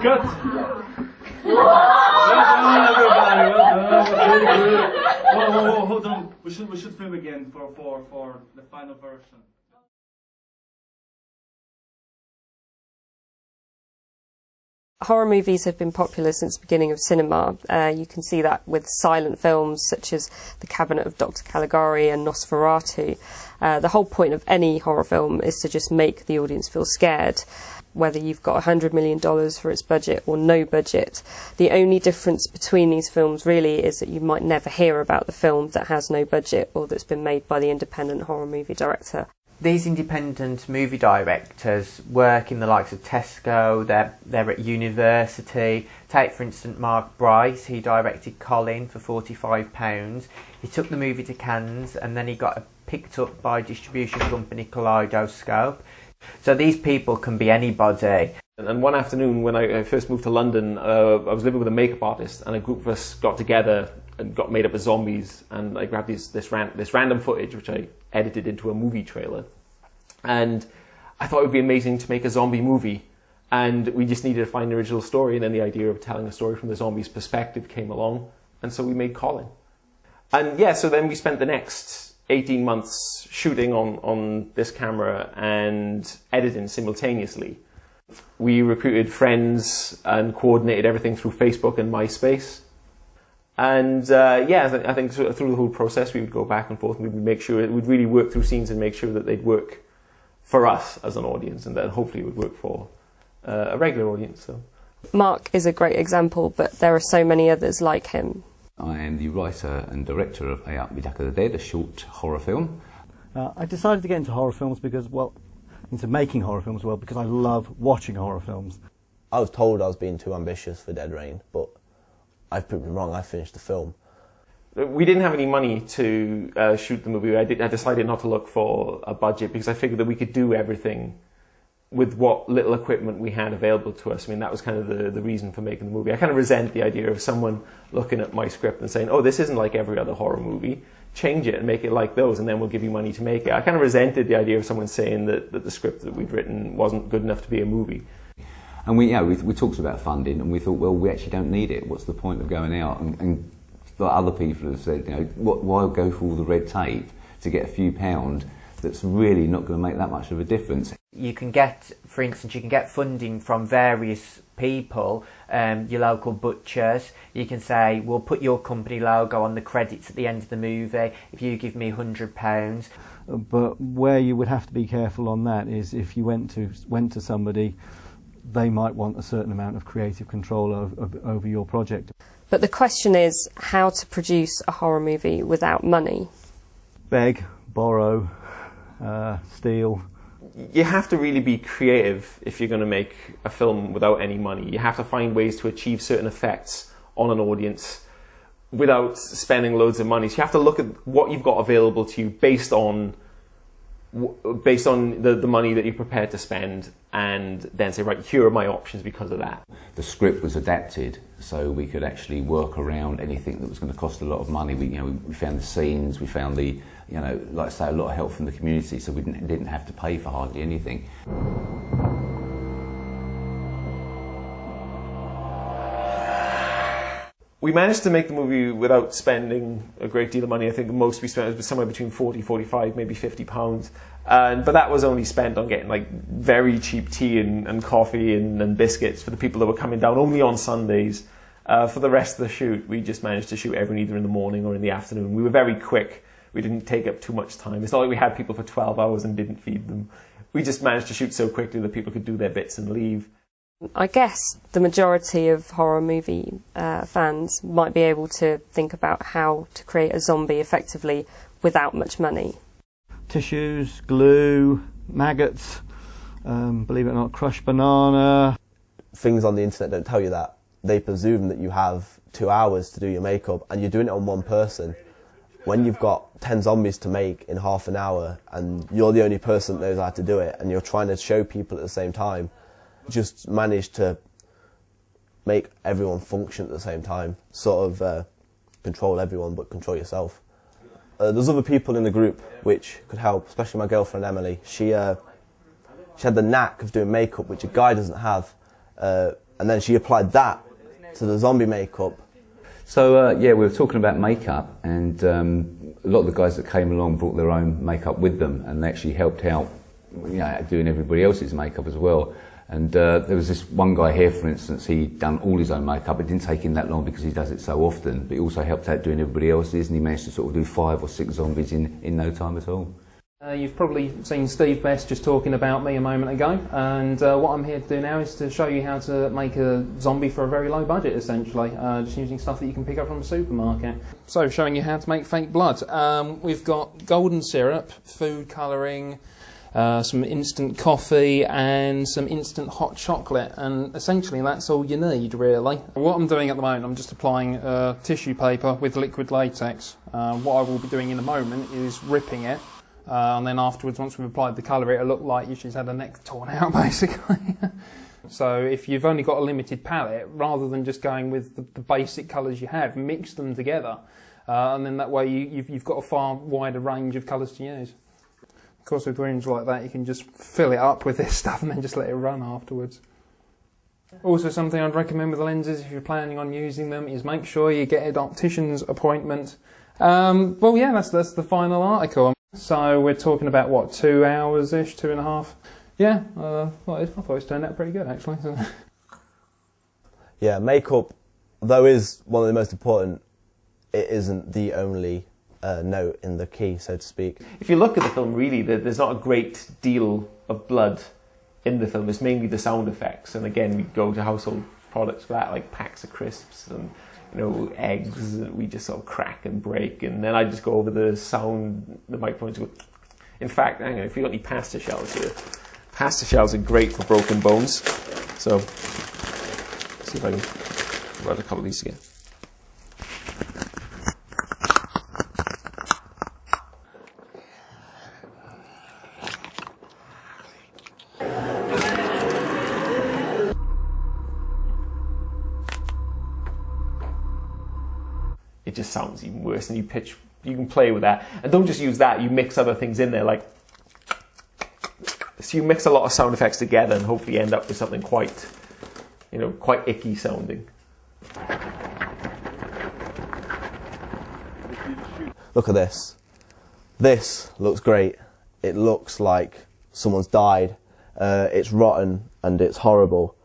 Good. Well done, everybody. Well done. That's really good. Whoa, hold on. We should film again for the final version. Horror movies have been popular since the beginning of cinema. You can see that with silent films such as The Cabinet of Dr. Caligari and Nosferatu. The whole point of any horror film is to just make the audience feel scared. Whether you've got $100 million for its budget or no budget. The only difference between these films really is that you might never hear about the film that has no budget or that's been made by the independent horror movie director. These independent movie directors work in the likes of Tesco, they're at university. Take for instance Marc Price, he directed Colin for £45. He took the movie to Cannes and then he got picked up by distribution company Kaleidoscope. So these people can be anybody. And one afternoon when I first moved to London, I was living with a makeup artist and a group of us got together and got made up as zombies, and I grabbed this random footage which I edited into a movie trailer. And I thought it would be amazing to make a zombie movie, and we just needed to find an original story, and then the idea of telling a story from the zombie's perspective came along, and so we made Colin. And yeah, so then we spent the next 18 months shooting on this camera and editing simultaneously. We recruited friends and coordinated everything through Facebook and MySpace. And yeah, I think through the whole process we would go back and forth and we would make sure we'd really work through scenes and make sure that they'd work for us as an audience, and then hopefully it would work for a regular audience. So Marc is a great example, but there are so many others like him. I am the writer and director of A Up Me Duck of the Dead, a short horror film. I decided to get into horror films because, well, into making horror films, because I love watching horror films. I was told I was being too ambitious for Dead Rain, but I've proved me wrong. I finished the film. We didn't have any money to shoot the movie. I decided not to look for a budget because I figured that we could do everything with what little equipment we had available to us. I mean, that was kind of the reason for making the movie. I kind of resent the idea of someone looking at my script and saying, oh, this isn't like every other horror movie. Change it and make it like those, and then we'll give you money to make it. I kind of resented the idea of someone saying that the script that we'd written wasn't good enough to be a movie. And we talked about funding, and we thought, well, we actually don't need it. What's the point of going out? And like other people have said, you know, why go through all the red tape to get a few pound that's really not going to make that much of a difference? You can get, for instance, you can get funding from various people, your local butchers. You can say, we'll put your company logo on the credits at the end of the movie if you give me £100. But where you would have to be careful on that is if you went to somebody, they might want a certain amount of creative control over your project. But the question is how to produce a horror movie without money. Beg, borrow, steal. You have to really be creative if you're going to make a film without any money. You have to find ways to achieve certain effects on an audience without spending loads of money. So you have to look at what you've got available to you based on the money that you're prepared to spend, and then say, right, here are my options because of that. The script was adapted so we could actually work around anything that was going to cost a lot of money. We found the scenes, we found the, like I say, a lot of help from the community, so we didn't have to pay for hardly anything. We managed to make the movie without spending a great deal of money. I think the most we spent was somewhere between 40, 45, maybe £50. But that was only spent on getting like very cheap tea and coffee and biscuits for the people that were coming down only on Sundays. For the rest of the shoot, we just managed to shoot everyone either in the morning or in the afternoon. We were very quick. We didn't take up too much time. It's not like we had people for 12 hours and didn't feed them. We just managed to shoot so quickly that people could do their bits and leave. I guess the majority of horror movie fans might be able to think about how to create a zombie effectively without much money. Tissues, glue, maggots, believe it or not, crushed banana. Things on the internet don't tell you that. They presume that you have 2 hours to do your makeup and you're doing it on one person. When you've got 10 zombies to make in half an hour and you're the only person that knows how to do it and you're trying to show people at the same time, just manage to make everyone function at the same time. Sort of control everyone but control yourself. There's other people in the group which could help, especially my girlfriend Emily. She had the knack of doing makeup which a guy doesn't have, and then she applied that to the zombie makeup. So yeah, we were talking about makeup, and a lot of the guys that came along brought their own makeup with them, and they actually helped out, you know, doing everybody else's makeup as well. And there was this one guy here, for instance, he'd done all his own makeup. It didn't take him that long because he does it so often, but he also helped out doing everybody else's, and he managed to sort of do 5 or 6 zombies in no time at all. You've probably seen Steve Best just talking about me a moment ago, and what I'm here to do now is to show you how to make a zombie for a very low budget, essentially, just using stuff that you can pick up from a supermarket. So, showing you how to make fake blood. We've got golden syrup, food colouring, some instant coffee and some instant hot chocolate, and essentially that's all you need, really. What I'm doing at the moment, I'm just applying tissue paper with liquid latex. What I will be doing in a moment is ripping it, and then afterwards, once we've applied the colour, it'll look like she's had her neck torn out, basically. So if you've only got a limited palette, rather than just going with the basic colours you have, mix them together, and then that way you've got a far wider range of colours to use. Of course, with rooms like that, you can just fill it up with this stuff and then just let it run afterwards. Also, something I'd recommend with the lenses, if you're planning on using them, is make sure you get an optician's appointment. Well, yeah, that's the final article. So we're talking about, what, 2 hours-ish, 2.5? Yeah, I thought it's turned out pretty good, actually. Yeah, makeup, though is one of the most important, it isn't the only note in the key, so to speak. If you look at the film, really, there's not a great deal of blood in the film. It's mainly the sound effects, and again, we go to household products for that, like packs of crisps and, you know, eggs that we just sort of crack and break, and then I just go over the sound, the microphones go. In fact, hang on, if you've got any pasta shells here, pasta shells are great for broken bones. So, let's see if I can rub a couple of these together. It just sounds even worse, and you can play with that. And don't just use that, you mix other things in there, like, so you mix a lot of sound effects together and hopefully end up with something quite, you know, quite icky sounding. Look at this. This looks great. It looks like someone's died. It's rotten and it's horrible.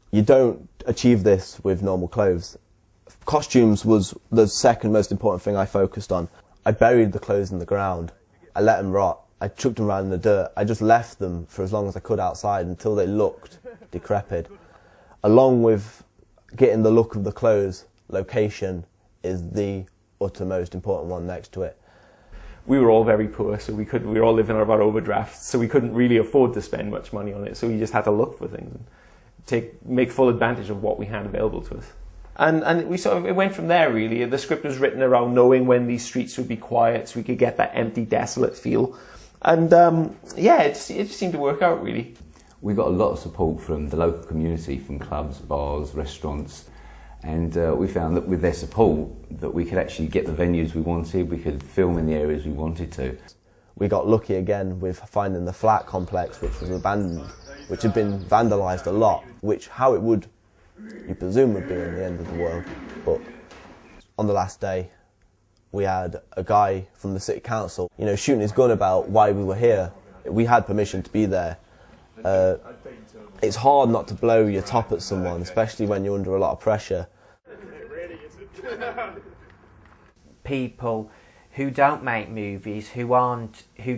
You don't achieve this with normal clothes. Costumes was the second most important thing I focused on. I buried the clothes in the ground. I let them rot. I chucked them around in the dirt. I just left them for as long as I could outside until they looked decrepit. Along with getting the look of the clothes, location is the uttermost important one next to it. We were all very poor, so we were all living on our overdrafts, so we couldn't really afford to spend much money on it, so we just had to look for things and make full advantage of what we had available to us. And we sort of, it went from there, really. The script was written around knowing when these streets would be quiet, so we could get that empty, desolate feel. And yeah, it just seemed to work out, really. We got a lot of support from the local community, from clubs, bars, restaurants, and we found that with their support that we could actually get the venues we wanted, we could film in the areas we wanted to. We got lucky again with finding the flat complex, which was abandoned, which had been vandalised a lot, which how it would, you presume, would be in the end of the world. But on the last day, we had a guy from the city council, you know, shooting his gun about why we were here. We had permission to be there. It's hard not to blow your top at someone, especially when you're under a lot of pressure. People who don't make movies, who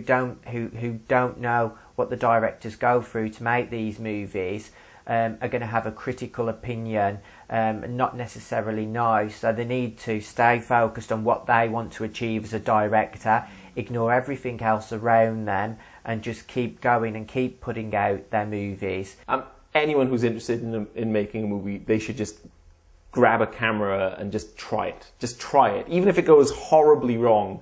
don't know what the directors go through to make these movies are going to have a critical opinion and not necessarily know. So they need to stay focused on what they want to achieve as a director, ignore everything else around them, and just keep going and keep putting out their movies. Anyone who's interested in making a movie, they should just grab a camera and just try it. Just try it. Even if it goes horribly wrong,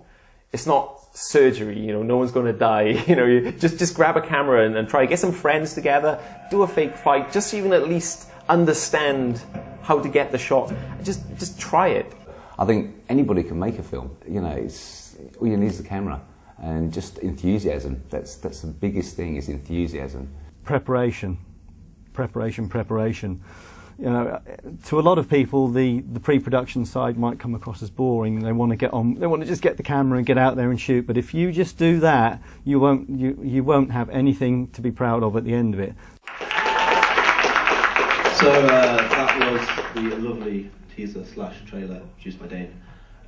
it's not surgery, you know, no one's going to die. You know, you just grab a camera and try. Get some friends together, do a fake fight, just so you can at least understand how to get the shot. Just try it. I think anybody can make a film. You know, it's all you need is the camera and just enthusiasm. That's the biggest thing, is enthusiasm. Preparation. You know, to a lot of people, the pre-production side might come across as boring. They want to get on. They want to just get the camera and get out there and shoot. But if you just do that, you won't have anything to be proud of at the end of it. So that was the lovely teaser/trailer produced by Dane.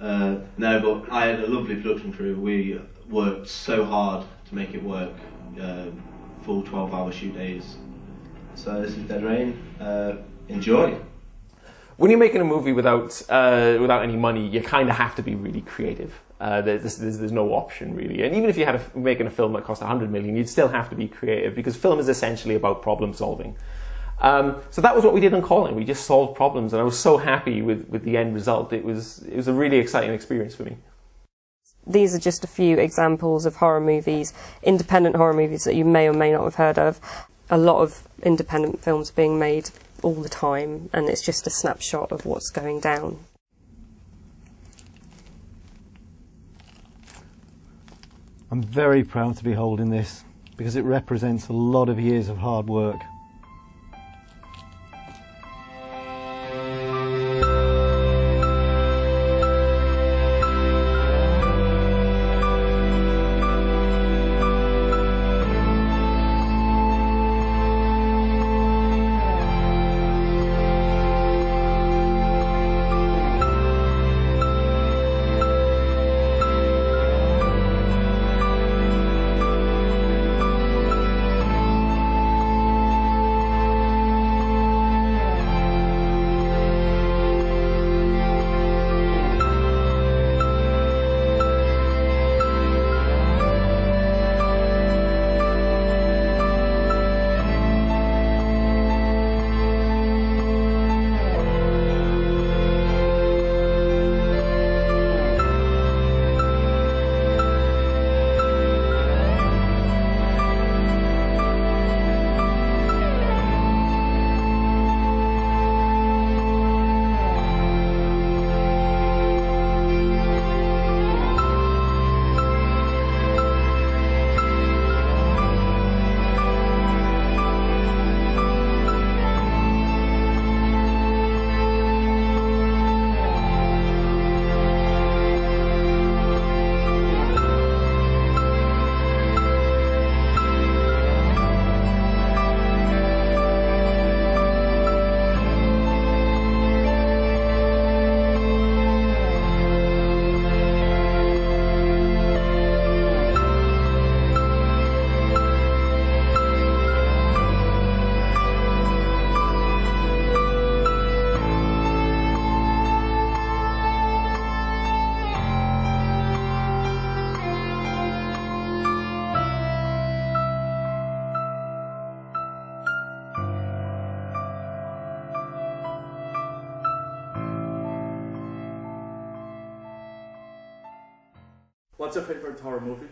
No, but I had a lovely production crew. We worked so hard to make it work. Full 12-hour shoot days. So this is Dead Rain. Enjoy. When you're making a movie without any money, you kind of have to be really creative. There's no option really. And even if you had making a film that cost 100 million, you'd still have to be creative, because film is essentially about problem solving. So that was what we did on Colin. We just solved problems, and I was so happy with the end result. It was a really exciting experience for me. These are just a few examples of horror movies, independent horror movies that you may or may not have heard of. A lot of independent films are being made all the time, and it's just a snapshot of what's going down. I'm very proud to be holding this because it represents a lot of years of hard work. What's your favourite horror movie?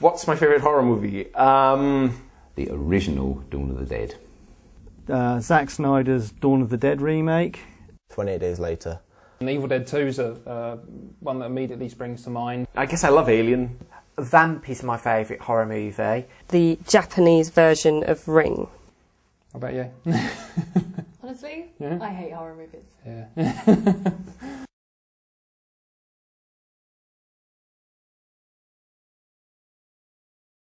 What's my favourite horror movie? The original Dawn of the Dead. Zack Snyder's Dawn of the Dead remake. 28 Days Later. And Evil Dead 2 is one that immediately springs to mind. I guess I love Alien. Vamp is my favourite horror movie. The Japanese version of Ring. How about you? Honestly, Yeah. I hate horror movies. Yeah.